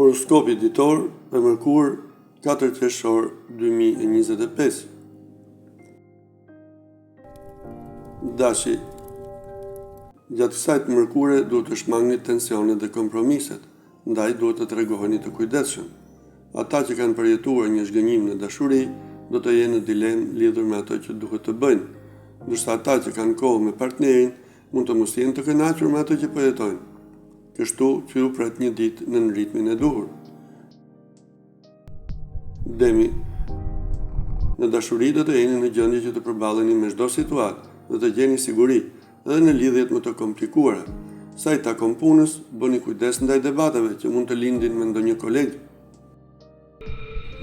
Horoskopi ditor për Mërkur 4 qershor 2025. Dashi. Gjatë kësaj të mërkure duhet të shmangni tensionet dhe kompromiset, ndaj duhet të tregoheni të kujdesshëm. Ata që kanë përjetuar një zhgënjim në dashuri do të jenë në dilemë lidhur me ato që duhet të bëjnë, ndërsa ata që kanë kohë me partnerin mund të mos jenë të kënaqur me ato që po jetojnë. Kështu që ju pret një ditë në ritmin e duhur. Demi. Në dashuri do të jeni në gjendje që të përballeni me çdo situatë dhe të gjeni siguri edhe në lidhjet më të komplikuara. Sa i takon punës, bëni kujdes ndaj debateve që mund të lindin me ndonjë koleg.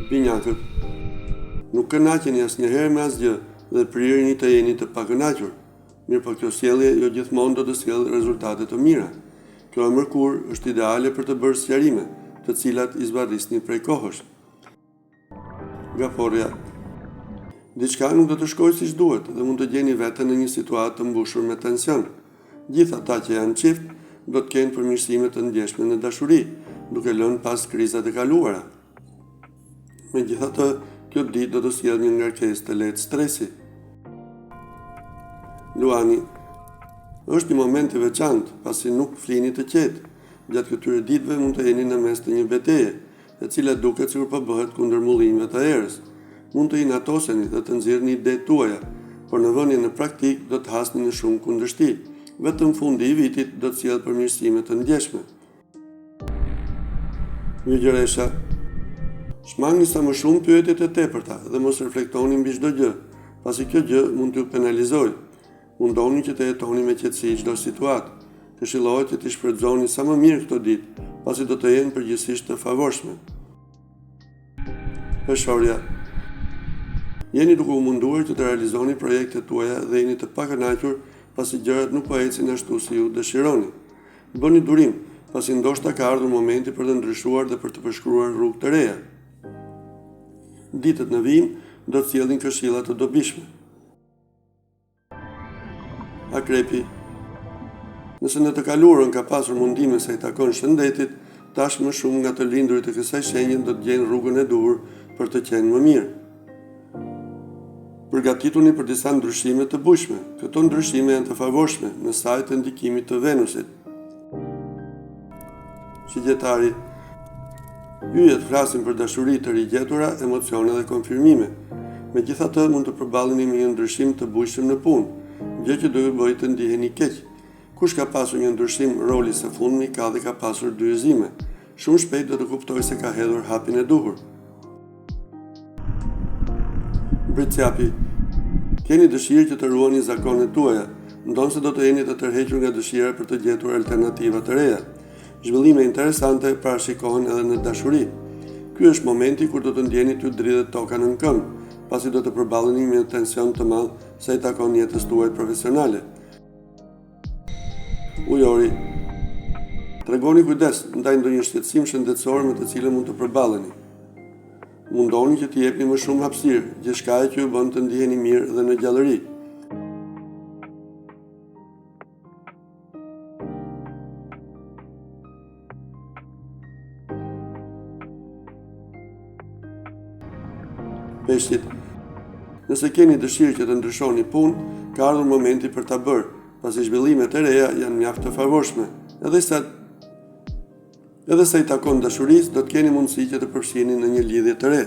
Binjakët. Nuk kënaqeni asnjëherë me asgjë dhe prireni të jeni të pakënaqur. Mirëpo kjo sjellje jo gjithmonë do të sjellë rezultate të mira. Kjo e mërkur është ideale për të bërë sqarime, të cilat i zbarrisni prej kohësh. Gaforja. Diçka nuk do të shkojë siç duhet dhe mund të gjeni veten në një situatë të mbushur me tension. Gjithë ata që janë çift do të kenë përmirësime të ndjeshme në dashuri, duke lënë pas krizat e kaluara. Megjithatë, kjo ditë do të sjellë një ngarkesë të lehtë stresi. Luani. Është një moment i veçantë, pasi nuk flini të qetë. Gjatë këtyre ditëve mund të jeni në mes të një betejë, e cila duket sikur po bëhet kundër mullimeve të erës. Mund të inatoseni dhe të nxjerrni idetë tuaja, por në vënien në praktik do të hasni në shumë kundërshti. Vetëm fundi i vitit do të sjellë përmirësime të ndjeshme. Vygjëresha. Shmangni sa më shumë pyetjet e tepërta dhe mos reflektoni mbi çdo gjë, pasi kjo gjë mund t'ju penalizojë. Mundoni që të jetoni me qetësi çdo situatë. Këshillohet që t'i shfrytëzoni sa më mirë këto ditë, pasi do të jenë përgjithsisht të favorshme. Peshorja. Jeni duke u munduar që të realizoni projektet tuaja dhe jeni të pakënaqur pasi gjërat nuk po ecin ashtu si ju dëshironi. Bëni durim, pasi ndoshta ka ardhur momenti për të ndryshuar dhe për të përshkruar rrugë të reja. Ditët në vijim do të sjellin këshilla të dobishme. Akrepi. Nëse në të kaluarën ka pasur mundime sa i takon shëndetit, tash më shumë nga të lindurit e kësaj shenje do të gjejnë rrugën e duhur për të qenë më mirë. Përgatituni për disa ndryshime të bujshme. Këto ndryshime janë të favorshme në sajt të ndikimit të Venusit. Shigjetari. Yjet flasin për dashuri të rigjetura, emocione dhe konfirmime. Megjithatë, mund të përballeni me një ndryshim të bujshëm në punë, gjë që do ju bëjë të ndiheni keq. Kush ka pasur një ndryshim roli së fundmi ka dhe ka pasur dyezime. Shumë shpejt do të kuptojë se ka hedhur hapin e duhur. Britsjapi. Keni dëshirë që të ruani zakonet tuaja, ndonse do të jeni të tërhequr nga dëshira për të gjetur alternativa të reja. Zhvillime interesante parashikohen edhe në dashuri. Ky është momenti kur do të ndjeni t'ju dridhet toka në këmbë, pasi do të përballeni me një tension të madh sa i takon jetës tuaj profesionale. Ujori. Tregoni kujdes ndaj ndonjë shqetësim shëndetësor me të cilën mund të përballeni. Mundoni që t'i jepni më shumë hapësirë, gjithçka që ju bën të ndiheni mirë dhe në gjallëri. Peshqit. Nëse keni dëshirë që të ndryshoni punë, ka ardhur momenti për ta bërë, pasi zhvillimet e reja janë mjaft të favorshme. Edhe sa i takon dashurisë, do të keni mundësi që të përfshiheni në një lidhje të re.